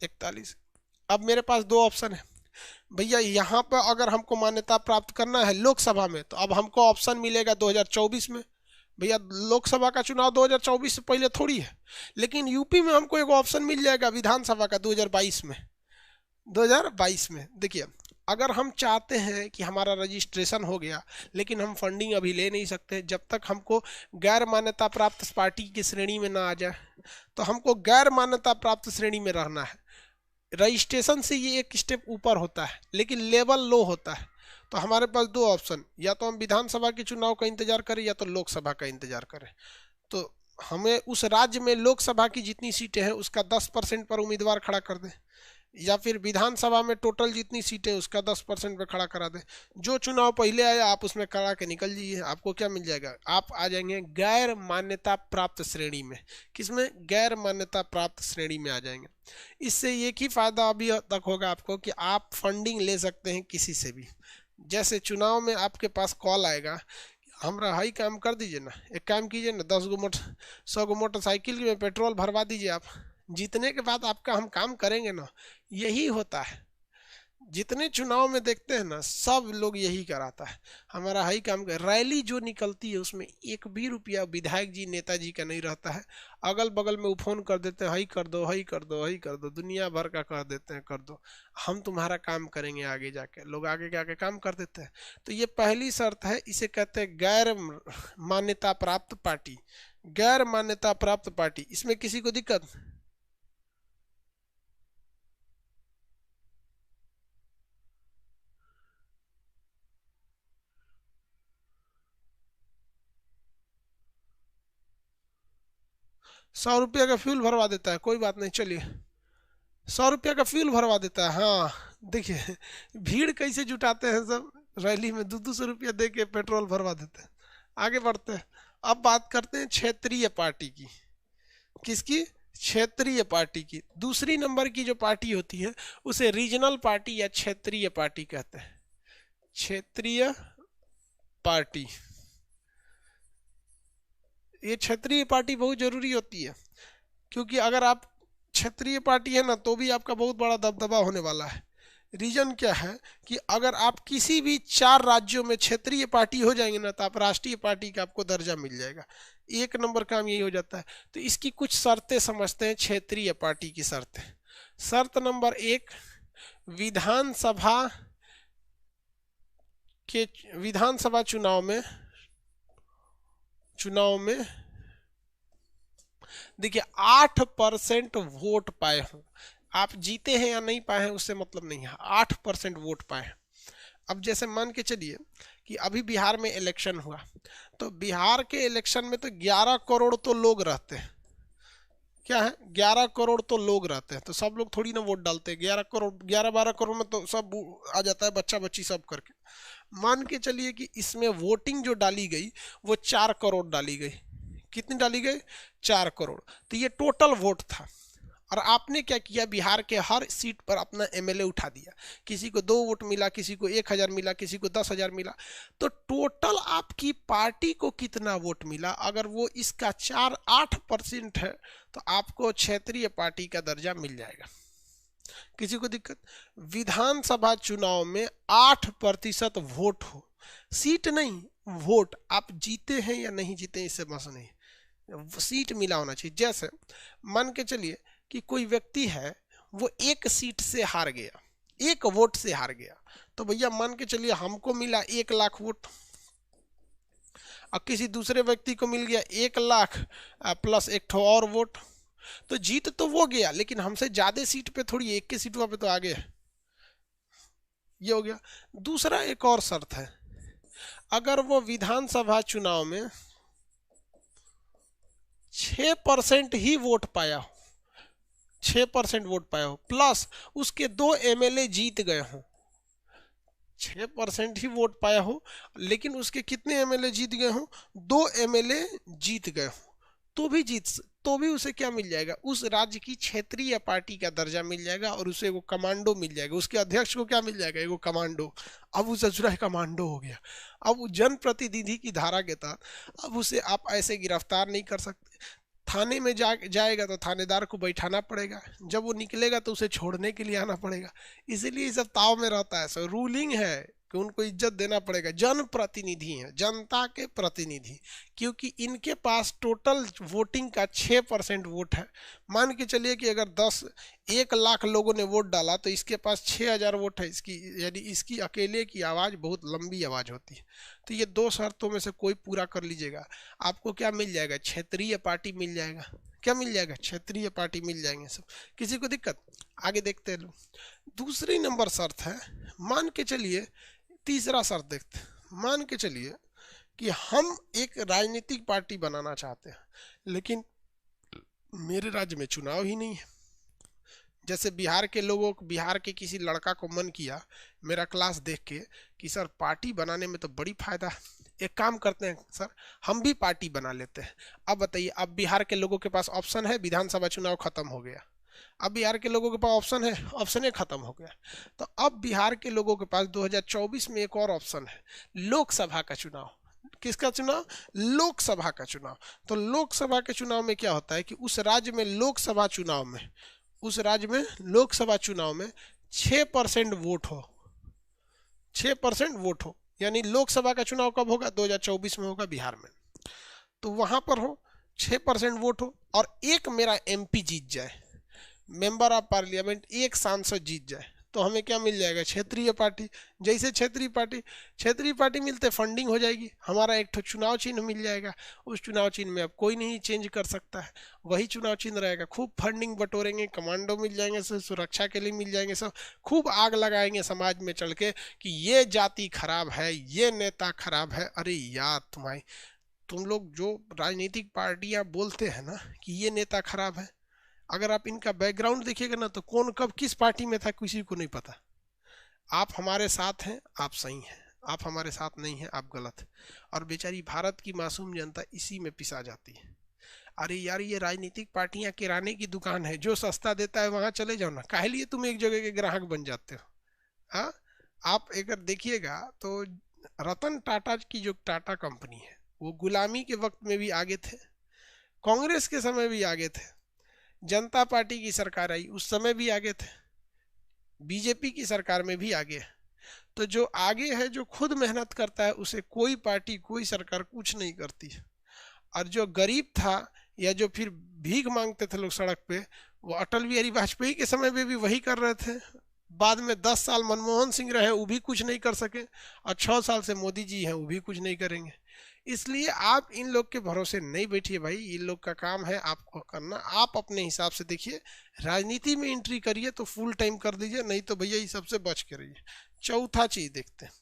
[SPEAKER 1] 41। अब मेरे पास दो ऑप्शन है भैया, यहाँ पर अगर हमको मान्यता प्राप्त करना है लोकसभा में तो अब हमको ऑप्शन मिलेगा 2024 में। भैया लोकसभा का चुनाव 2024 से पहले थोड़ी है, लेकिन यूपी में हमको एक ऑप्शन मिल जाएगा विधानसभा का 2022 में। 2022 में देखिए, अगर हम चाहते हैं कि हमारा रजिस्ट्रेशन हो गया लेकिन हम फंडिंग अभी ले नहीं सकते जब तक हमको गैर मान्यता प्राप्त पार्टी की श्रेणी में ना आ जाए, तो हमको गैर मान्यता प्राप्त श्रेणी में रहना है। रजिस्ट्रेशन से ये एक स्टेप ऊपर होता है लेकिन लेवल लो होता है। तो हमारे पास दो ऑप्शन, या तो हम विधानसभा के चुनाव का इंतजार करें या तो लोकसभा का इंतजार करें। तो हमें उस राज्य में लोकसभा की जितनी सीटें हैं उसका 10% पर उम्मीदवार खड़ा कर दें, या फिर विधानसभा में टोटल जितनी सीटें उसका 10% पे खड़ा करा दे। जो चुनाव पहले आया आप उसमें करा के निकल जाइए, आपको क्या मिल जाएगा, आप आ जाएंगे गैर मान्यता प्राप्त श्रेणी में। किसमें? गैर मान्यता प्राप्त श्रेणी में आ जाएंगे। इससे एक ही फायदा अभी तक होगा आपको कि आप फंडिंग ले सकते हैं किसी से भी। जैसे चुनाव में आपके पास कॉल आएगा, हमरा हाई काम कर दीजिए ना, एक काम कीजिए ना, 100 गो मोटरसाइकिल में पेट्रोल भरवा दीजिए आप, जीतने के बाद आपका हम काम करेंगे ना। यही होता है, जितने चुनाव में देखते हैं ना सब लोग यही कराता है, हमारा हाई काम कर। रैली जो निकलती है उसमें एक भी रुपया विधायक जी नेताजी का नहीं रहता है। अगल बगल में वो फोन कर देते हैं, हाई कर दो, हाई कर दो, हाई कर दो, दुनिया भर का कर देते हैं, कर दो, हम तुम्हारा काम करेंगे आगे जाके। लोग आगे जाके काम कर देते हैं। तो ये पहली शर्त है, इसे कहते हैं गैर मान्यता प्राप्त पार्टी। गैर मान्यता प्राप्त पार्टी, इसमें किसी को दिक्कत? 100 रुपया का फ्यूल भरवा देता है, कोई बात नहीं, चलिए 100 रुपया का फ्यूल भरवा देता है। हाँ देखिए भीड़ कैसे जुटाते हैं सब, रैली में 200 रुपया दे के पेट्रोल भरवा देते हैं। आगे बढ़ते हैं, अब बात करते हैं क्षेत्रीय पार्टी की। किसकी? क्षेत्रीय पार्टी की। दूसरी नंबर की जो पार्टी होती है उसे रीजनल पार्टी या क्षेत्रीय पार्टी कहते हैं। क्षेत्रीय पार्टी, ये क्षेत्रीय पार्टी बहुत जरूरी होती है, क्योंकि अगर आप क्षेत्रीय पार्टी है ना तो भी आपका बहुत बड़ा दबदबा होने वाला है। रीजन क्या है कि अगर आप किसी भी 4 राज्यों में क्षेत्रीय पार्टी हो जाएंगे ना तो आप राष्ट्रीय पार्टी का आपको दर्जा मिल जाएगा। एक नंबर काम यही हो जाता है। तो इसकी कुछ शर्तें समझते हैं, क्षेत्रीय पार्टी की शर्तें। शर्त नंबर 1, विधानसभा चुनाव में देखिए 8% वोट पाए हों। आप जीते हैं या नहीं पाए हैं उससे मतलब नहीं है, 8% वोट पाए हैं। अब जैसे मान के चलिए कि अभी बिहार में इलेक्शन हुआ, तो बिहार के इलेक्शन में तो 11 करोड़ तो लोग रहते हैं। क्या है? 11 करोड़ तो लोग रहते हैं, तो सब लोग थोड़ी ना वोट डालते हैं। 11 करोड़, 11-12 करोड़ में तो सब आ जाता है, बच्चा बच्ची सब करके। मान के चलिए कि इसमें वोटिंग जो डाली गई वो 4 करोड़ डाली गई। कितनी डाली गई? 4 करोड़। तो ये टोटल वोट था। और आपने क्या किया, बिहार के हर सीट पर अपना एमएलए उठा दिया। किसी को 2 वोट मिला, किसी को 1000 मिला, किसी को 10,000 मिला। तो टोटल आपकी पार्टी को कितना वोट मिला? अगर वो इसका 8% है तो आपको क्षेत्रीय पार्टी का दर्जा मिल जाएगा। किसी को दिक्कत? विधानसभा चुनाव में 8% वोट हो, सीट नहीं वोट, आप जीते हैं या नहीं जीते इससे बस नहीं, सीट मिला होना चाहिए। जैसे मान के चलिए कि कोई व्यक्ति है वो 1 सीट से हार गया, 1 वोट से हार गया, तो भैया मान के चलिए हमको मिला 1 लाख वोट, और किसी दूसरे व्यक्ति को मिल गया 1 लाख प्लस एक ठो और वोट। तो जीत तो वो गया, लेकिन हमसे ज्यादा सीट पे थोड़ी, एक के सीट पे तो आगे है। ये हो गया। दूसरा एक और शर्त है, अगर वो विधानसभा चुनाव में 6% ही वोट पाया हो, 6% वोट पाया हो, प्लस उसके 2 एमएलए जीत गए हों। 6% ही वोट पाया हो लेकिन उसके कितने एमएलए जीत गए हों? 2 एमएलए जीत गए हों, तो भी उसे क्या मिल जाएगा? उस राज्य की क्षेत्रीय पार्टी का दर्जा मिल जाएगा, और उसे वो कमांडो मिल जाएगा। उसके अध्यक्ष को क्या मिल जाएगा? एगो कमांडो। अब उसे जुड़ा कमांडो हो गया। अब वो जनप्रतिनिधि की धारा के तहत अब उसे आप ऐसे गिरफ्तार नहीं कर सकते। थाने में जाएगा तो थानेदार को बैठाना पड़ेगा, जब वो निकलेगा तो उसे छोड़ने के लिए आना पड़ेगा। इसीलिए सब ताव में रहता है। सो रूलिंग है कि उनको इज्जत देना पड़ेगा। जनप्रतिनिधि हैं, जनता के प्रतिनिधि, क्योंकि इनके पास टोटल वोटिंग का 6% वोट है। मान के चलिए कि अगर 1 लाख लोगों ने वोट डाला तो इसके पास 6000 वोट है इसकी, यानी इसकी अकेले की आवाज़ बहुत लंबी आवाज़ होती है। तो ये 2 शर्तों में से कोई पूरा कर लीजिएगा, आपको क्या मिल जाएगा? क्षेत्रीय पार्टी मिल जाएगा। क्या मिल जाएगा? क्षेत्रीय पार्टी मिल जाएंगे सब। किसी को दिक्कत? आगे देखते हैं लोग। दूसरी नंबर शर्त है, मान के चलिए, तीसरा शर्त देखते हैं। मान के चलिए कि हम एक राजनीतिक पार्टी बनाना चाहते हैं, लेकिन मेरे राज्य में चुनाव ही नहीं है, जैसे बिहार के लोगों को, बिहार के किसी लड़का को मन किया मेरा क्लास देख के कि सर पार्टी बनाने में तो बड़ी फायदा है, एक काम करते हैं सर हम भी पार्टी बना लेते हैं। अब बताइए, अब बिहार के लोगों के पास ऑप्शन है, विधानसभा चुनाव खत्म हो गया, अब बिहार के लोगों के पास ऑप्शन है, ऑप्शन ही खत्म हो गया। तो अब बिहार के लोगों के पास 2024 में एक और ऑप्शन है, लोकसभा का चुनाव। किसका चुनाव? लोकसभा का चुनाव। तो लोकसभा के चुनाव में क्या होता है कि उस राज्य में लोकसभा चुनाव में, उस राज्य में लोकसभा चुनाव में 6% वोट हो, 6% वोट हो, यानी लोकसभा का चुनाव कब होगा? 2024 में होगा बिहार में। तो वहां पर हो 6% वोट हो और एक मेरा एमपी जीत जाए, मेंबर ऑफ पार्लियामेंट, एक सांसद जीत जाए, तो हमें क्या मिल जाएगा? क्षेत्रीय पार्टी। जैसे क्षेत्रीय पार्टी मिलते फंडिंग हो जाएगी, हमारा एक तो चुनाव चिन्ह मिल जाएगा, उस चुनाव चिन्ह में अब कोई नहीं चेंज कर सकता है, वही चुनाव चिन्ह रहेगा। खूब फंडिंग बटोरेंगे, कमांडो मिल जाएंगे, सुरक्षा के लिए मिल जाएंगे, सब खूब आग लगाएंगे समाज में चढ़ के कि ये जाति खराब है, ये नेता खराब है। अरे यार तुम लोग जो राजनीतिक पार्टियां बोलते हैं ना कि ये नेता खराब है, अगर आप इनका बैकग्राउंड देखिएगा ना तो कौन कब किस पार्टी में था किसी को नहीं पता। आप हमारे साथ हैं, आप सही हैं, आप हमारे साथ नहीं हैं, आप गलत हैं। और बेचारी भारत की मासूम जनता इसी में पिसा जाती है। अरे यार ये राजनीतिक पार्टियां किराने की दुकान है, जो सस्ता देता है वहां चले जाओ ना, काहे लिए तुम एक जगह के ग्राहक बन जाते हो? हाँ, आप अगर देखिएगा तो रतन टाटा की जो टाटा कंपनी है वो गुलामी के वक्त में भी आगे थे, कांग्रेस के समय भी आगे थे, जनता पार्टी की सरकार आई उस समय भी आगे थे, बीजेपी की सरकार में भी आगे है। तो जो आगे है, जो खुद मेहनत करता है, उसे कोई पार्टी कोई सरकार कुछ नहीं करती है। और जो गरीब था या जो फिर भीख मांगते थे लोग सड़क पे, वो अटल बिहारी वाजपेयी के समय में भी वही कर रहे थे। बाद में 10 साल मनमोहन सिंह रहे, वो भी कुछ नहीं कर सके, और 6 साल से मोदी जी हैं, वो भी कुछ नहीं करेंगे। इसलिए आप इन लोग के भरोसे नहीं बैठिए भाई, इन लोग का काम है आपको करना, आप अपने हिसाब से देखिए। राजनीति में एंट्री करिए तो फुल टाइम कर दीजिए, नहीं तो भैया ये सबसे बच के रहिए। चौथा चीज देखते हैं,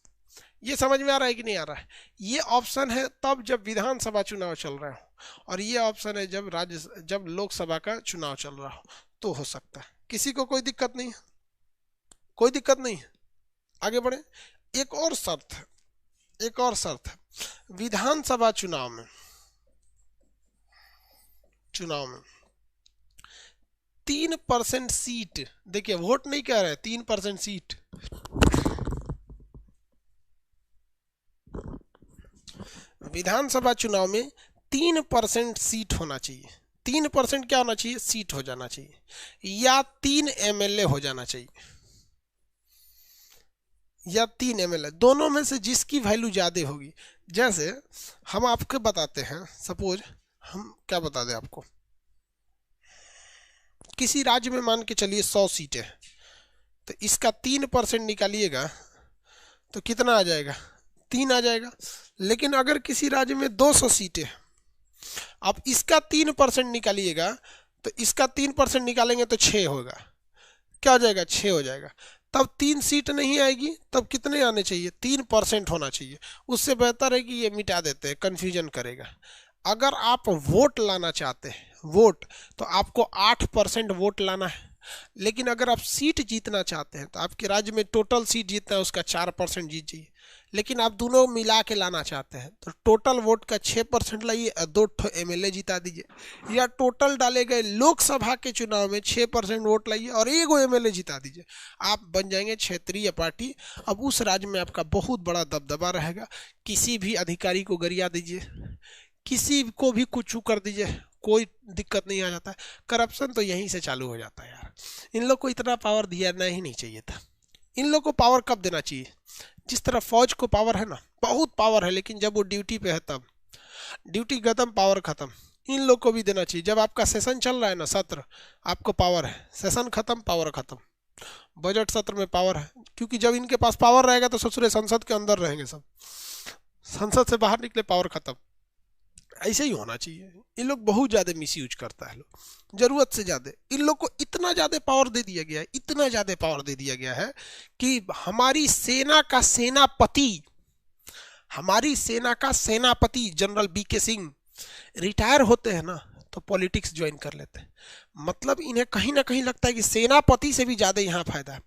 [SPEAKER 1] ये समझ में आ रहा है कि नहीं आ रहा है? ये ऑप्शन है तब जब विधानसभा चुनाव चल रहा हो, और ये ऑप्शन है जब लोकसभा का चुनाव चल रहा हो, तो हो सकता है। किसी को कोई दिक्कत नहीं है? कोई दिक्कत नहीं है, आगे बढ़े। एक और शर्त है, एक और शर्त है, विधानसभा चुनाव में 3% सीट, देखिए वोट नहीं कह रहे, 3% सीट। विधानसभा चुनाव में 3% सीट होना चाहिए। 3% क्या होना चाहिए? सीट हो जाना चाहिए, या 3 एमएलए हो जाना चाहिए, या 3 एमएलए, दोनों में से जिसकी वैल्यू ज्यादा होगी। जैसे हम आपको बताते हैं, सपोज हम क्या बता दें आपको, किसी राज्य में मान के चलिए 100 सीटें, तो इसका 3% निकालिएगा तो कितना आ जाएगा? 3 आ जाएगा। लेकिन अगर किसी राज्य में 200 सीटें, आप इसका 3% निकालिएगा तो इसका 3% निकालेंगे तो 6 होगा, क्या हो जाएगा? 6 हो जाएगा। तब 3 सीट नहीं आएगी, तब कितने आने चाहिए? 3% होना चाहिए। उससे बेहतर है कि ये मिटा देते हैं, कंफ्यूजन करेगा। अगर आप वोट लाना चाहते हैं, वोट, तो आपको 8% वोट लाना है। लेकिन अगर आप सीट जीतना चाहते हैं तो आपके राज्य में टोटल सीट जीतना है उसका 4% जीत जाइए। लेकिन आप दोनों मिला के लाना चाहते हैं तो टोटल वोट का 6% लाइए और 2 एमएलए जिता दीजिए। या टोटल डाले गए लोकसभा के चुनाव में 6% वोट लाइए और 1 एमएलए जिता दीजिए। आप बन जाएंगे क्षेत्रीय पार्टी। अब उस राज्य में आपका बहुत बड़ा दबदबा रहेगा। किसी भी अधिकारी को गरिया दीजिए, किसी को भी कुछ कर दीजिए, कोई दिक्कत नहीं आ जाता है। करप्शन तो यहीं से चालू हो जाता है यार। इन लोग को इतना पावर दिया ही नहीं चाहिए था। इन लोग को पावर कब देना चाहिए? जिस तरह फौज को पावर है ना, बहुत पावर है, लेकिन जब वो ड्यूटी पे है तब। ड्यूटी खत्म, पावर खत्म। इन लोग को भी देना चाहिए। जब आपका सेशन चल रहा है ना, सत्र, आपको पावर है, सेशन खत्म, पावर खत्म। बजट सत्र में पावर है, क्योंकि जब इनके पास पावर रहेगा तो ससुरे संसद के अंदर रहेंगे सब, संसद से बाहर निकले पावर खत्म। ऐसे ही होना चाहिए। इन लोग बहुत ज्यादा मिसयूज करता है लोग, जरूरत से ज्यादा। इन लोग को इतना ज्यादा पावर दे दिया गया है, इतना ज्यादा पावर दे दिया गया है कि हमारी सेना का सेनापति जनरल बीके सिंह रिटायर होते हैं ना तो पॉलिटिक्स ज्वाइन कर लेते हैं। मतलब इन्हें कहीं ना कहीं लगता है कि सेनापति से भी ज्यादा यहाँ फायदा है।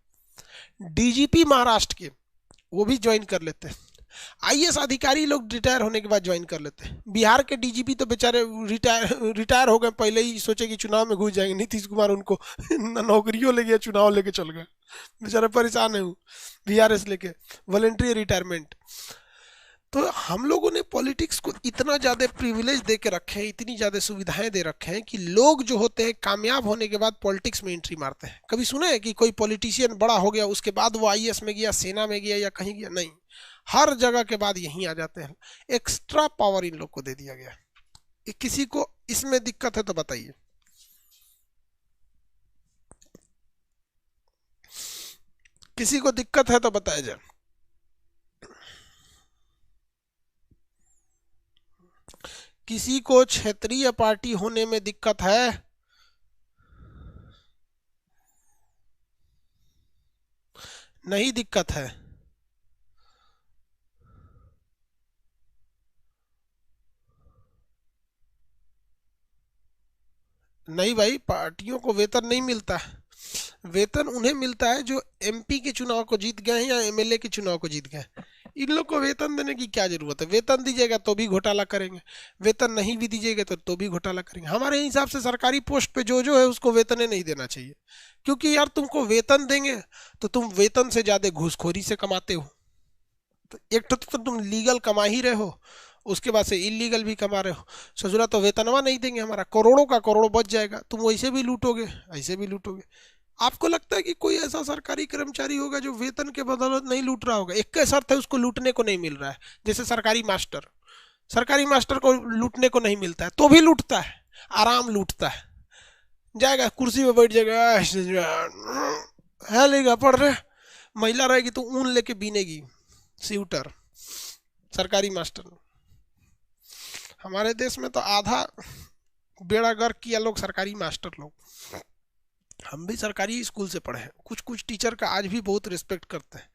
[SPEAKER 1] डीजीपी महाराष्ट्र के वो भी ज्वाइन कर लेते हैं। आईएएस अधिकारी लोग रिटायर होने के बाद ज्वाइन कर लेते हैं। बिहार के डीजीपी तो बेचारे रिटायर हो गए, पहले ही सोचे कि चुनाव में घुस जाएंगे। नीतीश कुमार उनको नौकरियों ले गया, चुनाव लेके चल गए, बेचारे परेशान है वो बीआरएस लेके, वॉलेंट्री रिटायरमेंट। तो हम लोगों ने पॉलिटिक्स को इतना ज़्यादा प्रिविलेज दे के रखे हैं, इतनी ज़्यादा सुविधाएं दे रखे हैं कि लोग जो होते हैं कामयाब होने के बाद पॉलिटिक्स में एंट्री मारते हैं। कभी सुना है कि कोई पॉलिटिशियन बड़ा हो गया उसके बाद वो आईएएस में गया, सेना में गया या कहीं गया? नहीं, हर जगह के बाद यहीं आ जाते हैं। एक्स्ट्रा पावर इन लोग को दे दिया गया। किसी को इसमें दिक्कत है तो बताइए। किसी को दिक्कत है तो बताया जाए। किसी को क्षेत्रीय पार्टी होने में दिक्कत है? नहीं दिक्कत है। नहीं भाई, पार्टियों को वेतन नहीं मिलता है। वेतन उन्हें मिलता है जो एमपी के चुनाव को जीत गए हैं या एमएलए के चुनाव को जीत गए। इन लोग को वेतन देने की क्या जरूरत है? वेतन दीजिएगा तो भी घोटाला करेंगे, वेतन नहीं भी दीजिएगा तो भी घोटाला करेंगे। हमारे हिसाब से सरकारी पोस्ट पे जो है उसको वेतन नहीं देना चाहिए, क्योंकि यार तुमको वेतन देंगे तो तुम वेतन से ज्यादा घूसखोरी से कमाते हो। तो एक तो तुम लीगल कमा ही रहे हो, उसके बाद से इलीगल भी कमा रहे हो। ससुरा तो वेतनवा नहीं देंगे, हमारा करोड़ों का करोड़ बच जाएगा, तुम वैसे भी लूटोगे ऐसे भी लूटोगे। आपको लगता है कि कोई ऐसा सरकारी कर्मचारी होगा जो वेतन के बदौलत नहीं लूट रहा होगा? एक शर्त है, उसको लूटने को नहीं मिल रहा है। जैसे सरकारी मास्टर को लूटने को नहीं मिलता है तो भी लूटता है, आराम लूटता है। जाएगा कुर्सी पे बैठ जाएगा, है लेगा पढ़ रहे। महिला रहेगी तो ऊन लेके बीनेगी, स्यूटर। सरकारी मास्टर हमारे देश में तो आधा बेड़ा गर्क किया लोग सरकारी मास्टर लोग। हम भी सरकारी स्कूल से पढ़े हैं, कुछ कुछ टीचर का आज भी बहुत रिस्पेक्ट करते हैं,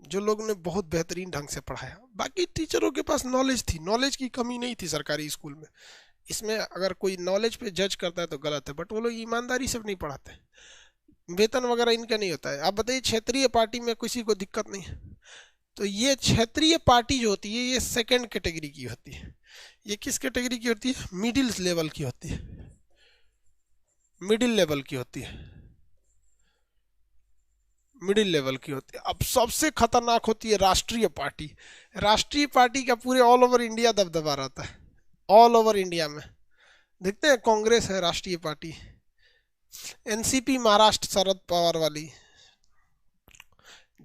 [SPEAKER 1] जो लोग ने बहुत बेहतरीन ढंग से पढ़ाया। बाकी टीचरों के पास नॉलेज थी, नॉलेज की कमी नहीं थी सरकारी स्कूल में। इसमें अगर कोई नॉलेज पे जज करता है तो गलत है, बट वो लोग ईमानदारी से नहीं पढ़ाते। वेतन वगैरह इनका नहीं होता है। आप बताइए, क्षेत्रीय पार्टी में किसी को दिक्कत नहीं है? तो ये क्षेत्रीय पार्टी जो होती है ये सेकंड कैटेगरी की होती है। ये किस कैटेगरी की होती है? मिडिल लेवल की होती है, मिडिल लेवल की होती है, मिडिल लेवल की होती है। अब सबसे खतरनाक होती है राष्ट्रीय पार्टी। राष्ट्रीय पार्टी का पूरे ऑल ओवर इंडिया दबदबा रहता है। ऑल ओवर इंडिया में देखते हैं, कांग्रेस है राष्ट्रीय पार्टी, एनसीपी महाराष्ट्र शरद पवार वाली,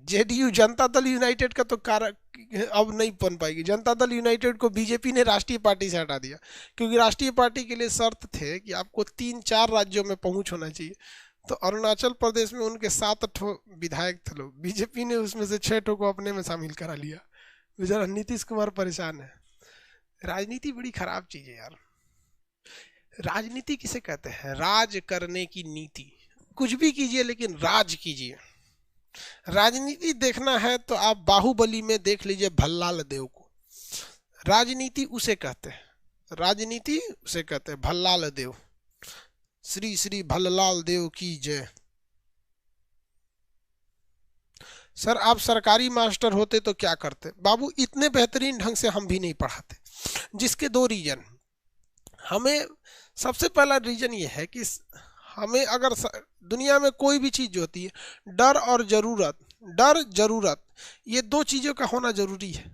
[SPEAKER 1] जेडीयू जनता दल यूनाइटेड का तो अब नहीं बन पाएगी। जनता दल यूनाइटेड को बीजेपी ने राष्ट्रीय पार्टी से हटा दिया, क्योंकि राष्ट्रीय पार्टी के लिए शर्त थे कि आपको 3-4 राज्यों में पहुंच होना चाहिए। तो अरुणाचल प्रदेश में उनके 7 ठो विधायक थे लोग, बीजेपी ने उसमें से 6 ठो को अपने में शामिल करा लिया। बेचारा नीतीश कुमार परेशान है। राजनीति बड़ी खराब चीज है यार। राजनीति किसे कहते हैं? राज करने की नीति। कुछ भी कीजिए लेकिन राज कीजिए। राजनीति देखना है तो आप बाहुबली में देख लीजिए भल्लाल देव को। राजनीति उसे कहते हैं, राजनीति उसे कहते हैं भल्लाल देव। श्री श्री भल्लाल देव की जय। सर आप सरकारी मास्टर होते तो क्या करते? बाबू इतने बेहतरीन ढंग से हम भी नहीं पढ़ाते, जिसके 2 रीजन। हमें सबसे पहला रीजन ये है कि हमें अगर दुनिया में कोई भी चीज जो होती है, डर और जरूरत, डर जरूरत ये 2 चीजों का होना जरूरी है।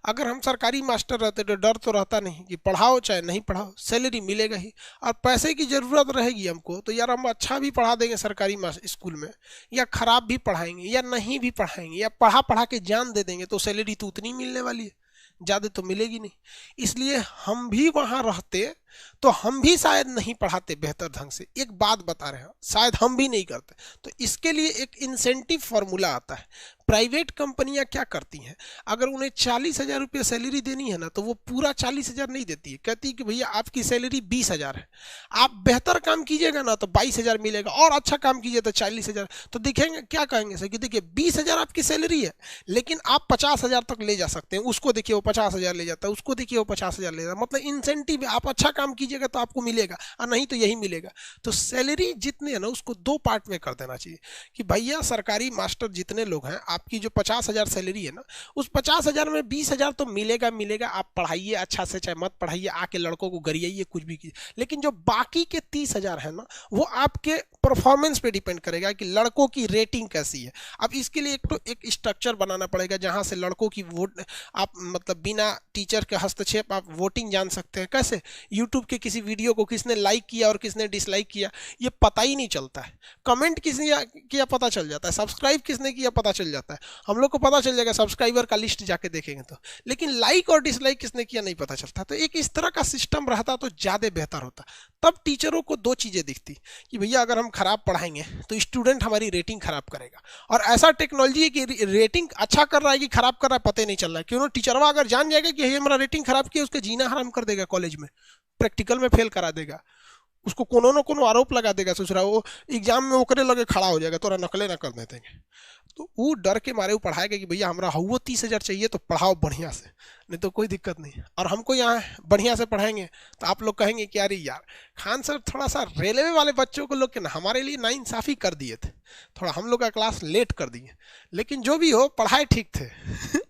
[SPEAKER 1] अगर हम सरकारी मास्टर रहते तो डर तो रहता नहीं कि पढ़ाओ चाहे नहीं पढ़ाओ, सैलरी मिलेगा ही। और पैसे की जरूरत रहेगी हमको तो यार हम अच्छा भी पढ़ा देंगे सरकारी स्कूल में, या खराब भी पढ़ाएंगे या नहीं भी पढ़ाएंगे, या पढ़ा के जान दे देंगे तो सैलरी तो उतनी मिलने वाली है, ज़्यादा तो मिलेगी नहीं। इसलिए हम भी वहाँ रहते तो हम भी शायद नहीं पढ़ाते बेहतर ढंग से। एक बात बता रहे हैं, शायद हम भी नहीं करते। तो इसके लिए एक इंसेंटिव फार्मूला आता है। प्राइवेट कंपनियां क्या करती हैं, अगर उन्हें 40,000 रुपये सैलरी देनी है ना तो वो पूरा 40,000 नहीं देती है। कहती है कि भैया आपकी सैलरी 20,000 है, आप बेहतर काम कीजिएगा ना तो 22,000 मिलेगा, और अच्छा काम कीजिए तो 40,000। तो दिखेंगे क्या कहेंगे सर कि देखिए 20,000 आपकी सैलरी है लेकिन आप 50,000 तक ले जा सकते हैं। उसको देखिए वो 50,000 ले जाता है, उसको देखिए वो 50,000 ले जाता है। मतलब इंसेंटिव, आप अच्छा काम कीजिएगा तो आपको मिलेगा, और नहीं तो यही मिलेगा। तो सैलरी जितने है ना उसको दो पार्ट में कर देना चाहिए कि भैया सरकारी मास्टर जितने लोग हैं, आपकी जो 50,000 सैलरी है ना, उस 50,000 में 20,000 तो मिलेगा मिलेगा, आप पढ़ाइए अच्छा से, चाहे मत पढ़ाइए, आके लड़कों को गरियाइए, कुछ भी कीजिए। लेकिन जो बाकी के 30,000 है ना, वो आपके परफॉर्मेंस पे डिपेंड करेगा कि लड़कों की रेटिंग कैसी है। अब इसके लिए एक स्ट्रक्चर बनाना पड़ेगा जहां से लड़कों की वोट आप मतलब बिना टीचर के हस्तक्षेप आप वोटिंग जान सकते हैं। कैसे? यूट्यूब के किसी वीडियो को किसने लाइक किया और किसने डिसलाइक किया ये पता ही नहीं चलता है। कमेंट किसने किया पता चल जाता है, सब्सक्राइब किसने किया पता चल जाता है, हम लोग को पता चल जाएगा सब्सक्राइबर का लिस्ट जाके देखेंगे तो। लेकिन लाइक और डिसलाइक किसने किया नहीं पता चलता। तो एक इस तरह का सिस्टम रहता तो ज़्यादा बेहतर होता। तब टीचरों को दो चीज़ें दिखती कि भैया अगर हम खराब पढ़ाएंगे तो स्टूडेंट हमारी रेटिंग खराब करेगा, और ऐसा टेक्नोलॉजी है कि रेटिंग अच्छा कर रहा है कि खराब कर रहा है पता ही नहीं चल रहा है। क्यों? टीचरवा अगर जान जाएगा कि हमारा रेटिंग खराब किया, उसका जीना हराम कर देगा, कॉलेज में प्रैक्टिकल में फेल करा देगा, उसको कोनो न कोनो आरोप लगा देगा, सोच रहा वो एग्जाम में ओकरे लगे खड़ा हो जाएगा, तोरा नकले ना कर देते। तो वो डर के मारे वो पढ़ाएगा कि भैया हमारा हुआ 30,000 चाहिए तो पढ़ाओ बढ़िया से, नहीं तो कोई दिक्कत नहीं। और हमको यहाँ बढ़िया से पढ़ाएंगे तो आप लोग कहेंगे कि अरे यार खान सर थोड़ा सा रेलवे वाले बच्चों को लोग के ना हमारे लिए नाइंसाफ़ी कर दिए थे, थोड़ा हम लोग का क्लास लेट कर दिए, लेकिन जो भी हो पढ़ाए ठीक थे।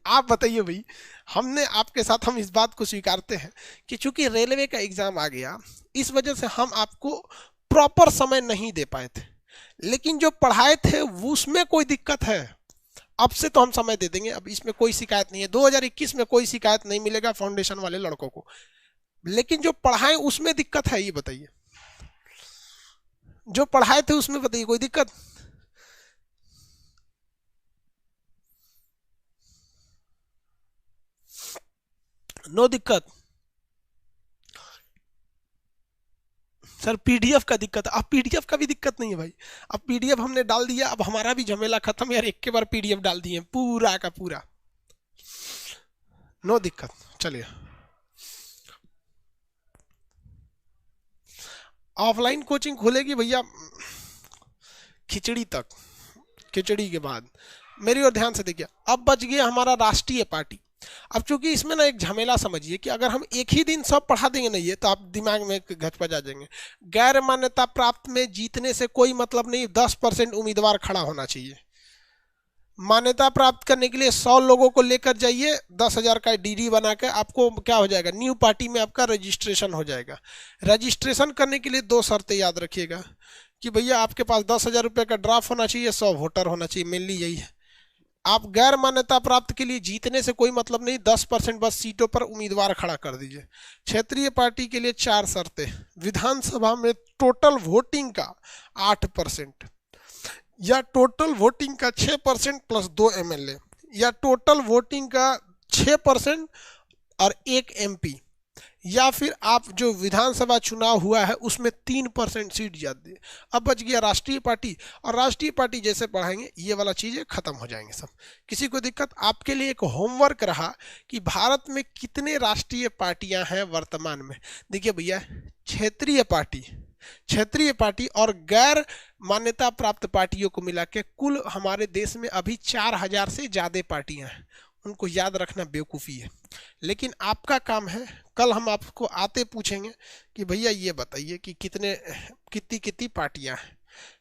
[SPEAKER 1] आप बताइए भाई, हमने आपके साथ हम इस बात को स्वीकारते हैं कि चूंकि रेलवे का एग्ज़ाम आ गया, इस वजह से हम आपको प्रॉपर समय नहीं दे पाए थे, लेकिन जो पढ़ाए थे उसमें कोई दिक्कत है, अब से तो हम समय दे देंगे, अब इसमें कोई शिकायत नहीं है। 2021 में कोई शिकायत नहीं मिलेगा फाउंडेशन वाले लड़कों को। लेकिन जो पढ़ाए उसमें दिक्कत है, ये बताइए, जो पढ़ाए थे उसमें बताइए कोई दिक्कत? नो दिक्कत। सर पीडीएफ का दिक्कत है, अब पीडीएफ का भी दिक्कत नहीं है भाई, अब पीडीएफ हमने डाल दिया, अब हमारा भी झमेला खत्म यार, एक के बार पीडीएफ डाल दिए पूरा का पूरा, नो दिक्कत। चलिए ऑफलाइन कोचिंग खुलेगी भैया खिचड़ी तक, खिचड़ी के बाद मेरी ओर ध्यान से देखिए। अब बच गया हमारा राष्ट्रीय पार्टी। अब चूंकि इसमें ना एक झमेला समझिए कि अगर हम एक ही दिन सब पढ़ा देंगे ना ये, तो आप दिमाग में घचपच आ जाएंगे। गैर मान्यता प्राप्त में जीतने से कोई मतलब नहीं, 10% उम्मीदवार खड़ा होना चाहिए। मान्यता प्राप्त करने के लिए 100 लोगों को लेकर जाइए, 10,000 का डीडी बना के आपको क्या हो जाएगा, न्यू पार्टी में आपका रजिस्ट्रेशन हो जाएगा। रजिस्ट्रेशन करने के लिए दो शर्तें याद रखिएगा कि भैया आपके पास 10,000 रुपये का ड्राफ्ट होना चाहिए, 100 वोटर होना चाहिए, मेनली यही है। आप गैर मान्यता प्राप्त के लिए जीतने से कोई मतलब नहीं, 10% बस सीटों पर उम्मीदवार खड़ा कर दीजिए। क्षेत्रीय पार्टी के लिए 4 शर्तें, विधानसभा में टोटल वोटिंग का 8%, या टोटल वोटिंग का 6% प्लस 2 एमएलए, या टोटल वोटिंग का 6% और 1 एमपी, या फिर आप जो विधानसभा चुनाव हुआ है उसमें 3% सीट जाती है। अब बच गया राष्ट्रीय पार्टी, और राष्ट्रीय पार्टी जैसे पढ़ाएंगे ये वाला चीज़ें खत्म हो जाएंगे सब, किसी को दिक्कत। आपके लिए एक होमवर्क रहा कि भारत में कितने राष्ट्रीय पार्टियां हैं वर्तमान में। देखिए भैया, क्षेत्रीय पार्टी और गैर मान्यता प्राप्त पार्टियों को मिला के कुल हमारे देश में अभी 4,000 से ज़्यादा पार्टियां हैं। उनको याद रखना बेवकूफ़ी है, लेकिन आपका काम है, कल हम आपको आते पूछेंगे कि भैया ये बताइए कि कितनी पार्टियां हैं।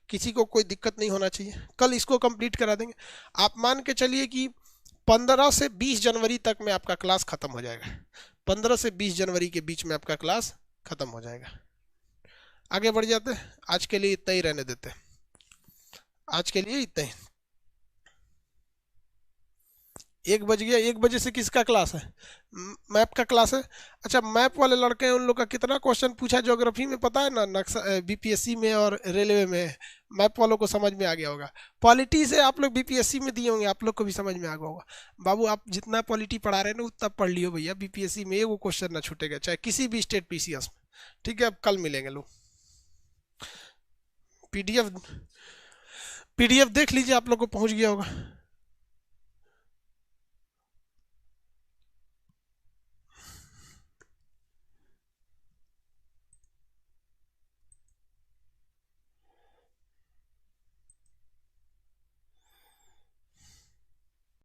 [SPEAKER 1] किसी को कोई दिक्कत नहीं होना चाहिए, कल इसको कंप्लीट करा देंगे। आप मान के चलिए कि 15 से 20 जनवरी तक में आपका क्लास ख़त्म हो जाएगा। 15 से 20 जनवरी के बीच में आपका क्लास ख़त्म हो जाएगा। आगे बढ़ जाते हैं, आज के लिए इतना ही रहने देते हैं, आज के लिए इतना ही। 1 बज गया, 1 बजे से किसका क्लास है? मैप का क्लास है। अच्छा, मैप वाले लड़के हैं, उन लोग का कितना क्वेश्चन पूछा ज्योग्राफी में पता है ना, नक्शा बीपीएससी में और रेलवे में, मैप वालों को समझ में आ गया होगा। पॉलिटी से आप लोग बीपीएससी में दिए होंगे, आप लोग को भी समझ में आ गया होगा। बाबू आप जितना पॉलिटी पढ़ा रहे हैं ना उतना पढ़ लियो भैया, बीपीएससी में एगो क्वेश्चन ना छूटेगा, चाहे किसी भी स्टेट पीसीएस में। ठीक है, अब कल मिलेंगे लोग। पीडीएफ देख लीजिए, आप लोग को पहुंच गया होगा।